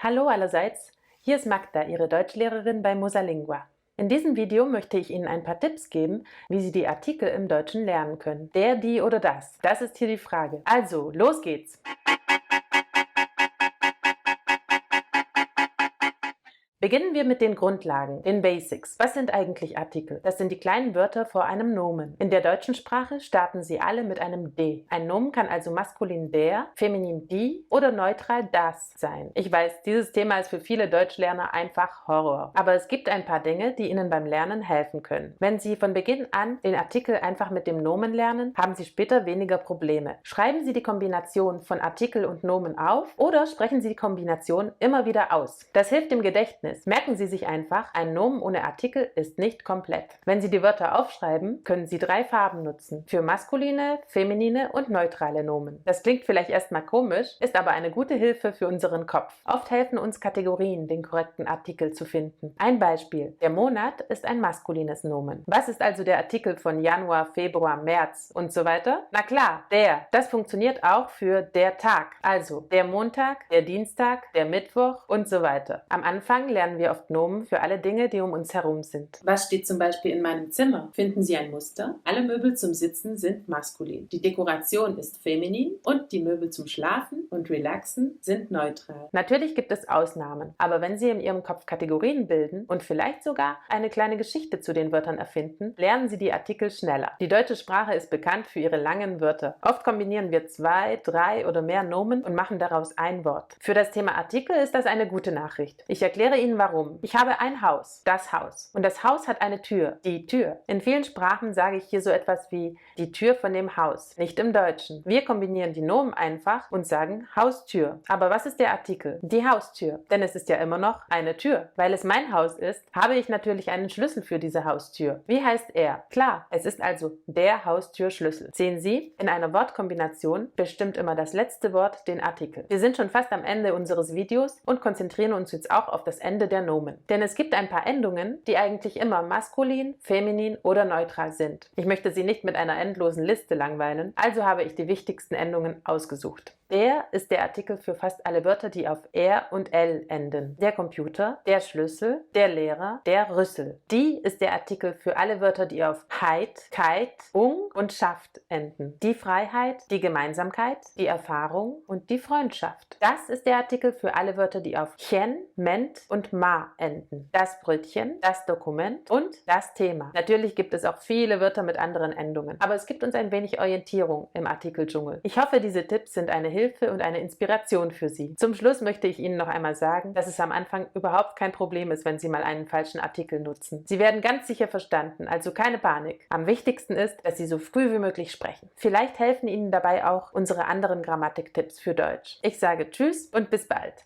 Hallo allerseits, hier ist Magda, Ihre Deutschlehrerin bei Mosalingua. In diesem Video möchte ich Ihnen ein paar Tipps geben, wie Sie die Artikel im Deutschen lernen können. Der, die oder das. Das ist hier die Frage. Also, los geht's! Beginnen wir mit den Grundlagen, den Basics. Was sind eigentlich Artikel? Das sind die kleinen Wörter vor einem Nomen. In der deutschen Sprache starten sie alle mit einem D. Ein Nomen kann also maskulin der, feminin die oder neutral das sein. Ich weiß, dieses Thema ist für viele Deutschlerner einfach Horror. Aber es gibt ein paar Dinge, die Ihnen beim Lernen helfen können. Wenn Sie von Beginn an den Artikel einfach mit dem Nomen lernen, haben Sie später weniger Probleme. Schreiben Sie die Kombination von Artikel und Nomen auf oder sprechen Sie die Kombination immer wieder aus. Das hilft dem Gedächtnis. Merken Sie sich einfach, ein Nomen ohne Artikel ist nicht komplett. Wenn Sie die Wörter aufschreiben, können Sie 3 Farben nutzen. Für maskuline, feminine und neutrale Nomen. Das klingt vielleicht erstmal komisch, ist aber eine gute Hilfe für unseren Kopf. Oft helfen uns Kategorien, den korrekten Artikel zu finden. Ein Beispiel. Der Monat ist ein maskulines Nomen. Was ist also der Artikel von Januar, Februar, März und so weiter? Na klar, der. Das funktioniert auch für der Tag. Also der Montag, der Dienstag, der Mittwoch und so weiter. Am Anfang lernen wir oft Nomen für alle Dinge, die um uns herum sind. Was steht zum Beispiel in meinem Zimmer? Finden Sie ein Muster? Alle Möbel zum Sitzen sind maskulin. Die Dekoration ist feminin und die Möbel zum Schlafen und Relaxen sind neutral. Natürlich gibt es Ausnahmen, aber wenn Sie in Ihrem Kopf Kategorien bilden und vielleicht sogar eine kleine Geschichte zu den Wörtern erfinden, lernen Sie die Artikel schneller. Die deutsche Sprache ist bekannt für ihre langen Wörter. Oft kombinieren wir 2, 3 oder mehr Nomen und machen daraus ein Wort. Für das Thema Artikel ist das eine gute Nachricht. Ich erkläre Ihnen warum. Ich habe ein Haus, das Haus. Und das Haus hat eine Tür, die Tür. In vielen Sprachen sage ich hier so etwas wie die Tür von dem Haus, nicht im Deutschen. Wir kombinieren die Nomen einfach und sagen Haustür. Aber was ist der Artikel? Die Haustür. Denn es ist ja immer noch eine Tür. Weil es mein Haus ist, habe ich natürlich einen Schlüssel für diese Haustür. Wie heißt er? Klar, es ist also der Haustürschlüssel. Sehen Sie, in einer Wortkombination bestimmt immer das letzte Wort den Artikel. Wir sind schon fast am Ende unseres Videos und konzentrieren uns jetzt auch auf das Ende der Nomen. Denn es gibt ein paar Endungen, die eigentlich immer maskulin, feminin oder neutral sind. Ich möchte Sie nicht mit einer endlosen Liste langweilen, also habe ich die wichtigsten Endungen ausgesucht. Der ist der Artikel für fast alle Wörter, die auf R und L enden. Der Computer, der Schlüssel, der Lehrer, der Rüssel. Die ist der Artikel für alle Wörter, die auf Heit, Keit, Ung und Schaft enden. Die Freiheit, die Gemeinsamkeit, die Erfahrung und die Freundschaft. Das ist der Artikel für alle Wörter, die auf Chen, Ment und Ma enden. Das Brötchen, das Dokument und das Thema. Natürlich gibt es auch viele Wörter mit anderen Endungen, aber es gibt uns ein wenig Orientierung im Artikeldschungel. Ich hoffe, diese Tipps sind eine Hilfe und eine Inspiration für Sie. Zum Schluss möchte ich Ihnen noch einmal sagen, dass es am Anfang überhaupt kein Problem ist, wenn Sie mal einen falschen Artikel nutzen. Sie werden ganz sicher verstanden, also keine Panik. Am wichtigsten ist, dass Sie so früh wie möglich sprechen. Vielleicht helfen Ihnen dabei auch unsere anderen Grammatiktipps für Deutsch. Ich sage Tschüss und bis bald.